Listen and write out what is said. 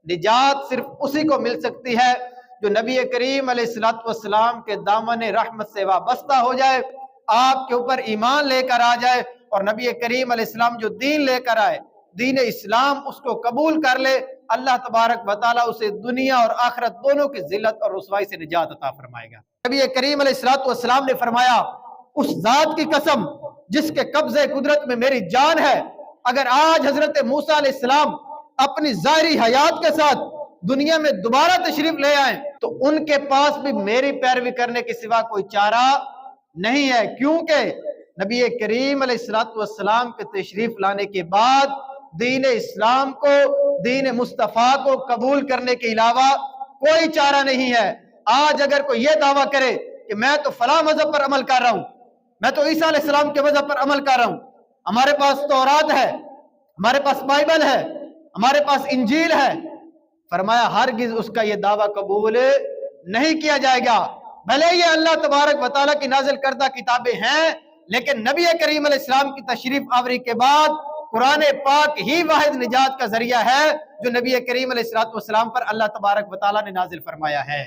نجات صرف اسی کو مل سکتی ہے جو نبی کریم علیہ الصلوۃ والسلام کے دامن رحمت سے وابستہ ہو جائے، آپ کے اوپر ایمان لے کر آ جائے، اور نبی کریم علیہ السلام جو دین لے کر آئے، دین اسلام، اس کو قبول کر لے۔ اللہ تبارک و تعالیٰ اسے دنیا اور آخرت دونوں کی ذلت اور رسوائی سے نجات عطا فرمائے گا۔ نبی کریم علیہ الصلوۃ والسلام نے فرمایا، اس ذات کی قسم جس کے قبضے قدرت میں میری جان ہے، اگر آج حضرت موسیٰ علیہ السلام اپنی ظاہری حیات کے ساتھ دنیا میں دوبارہ تشریف لے آئیں تو ان کے پاس بھی میری پیروی کرنے کے سوا کوئی چارہ نہیں ہے، کیونکہ نبی کریم علیہ الصلوۃ والسلام کے تشریف لانے کے بعد دین اسلام کو، دین مصطفیٰ کو قبول کرنے کے علاوہ کوئی چارہ نہیں ہے۔ آج اگر کوئی یہ دعویٰ کرے کہ میں تو فلاں مذہب پر عمل کر رہا ہوں، میں تو عیسیٰ علیہ السلام کے مذہب پر عمل کر رہا ہوں، ہمارے پاس تورات ہے، ہمارے پاس بائبل ہے، ہمارے پاس انجیل ہے، فرمایا ہرگز اس کا یہ دعویٰ قبول نہیں کیا جائے گا۔ بھلے یہ اللہ تبارک و تعالیٰ کی نازل کردہ کتابیں ہیں، لیکن نبی کریم علیہ السلام کی تشریف آوری کے بعد قرآن پاک ہی واحد نجات کا ذریعہ ہے جو نبی کریم علیہ السلام پر اللہ تبارک و تعالیٰ نے نازل فرمایا ہے۔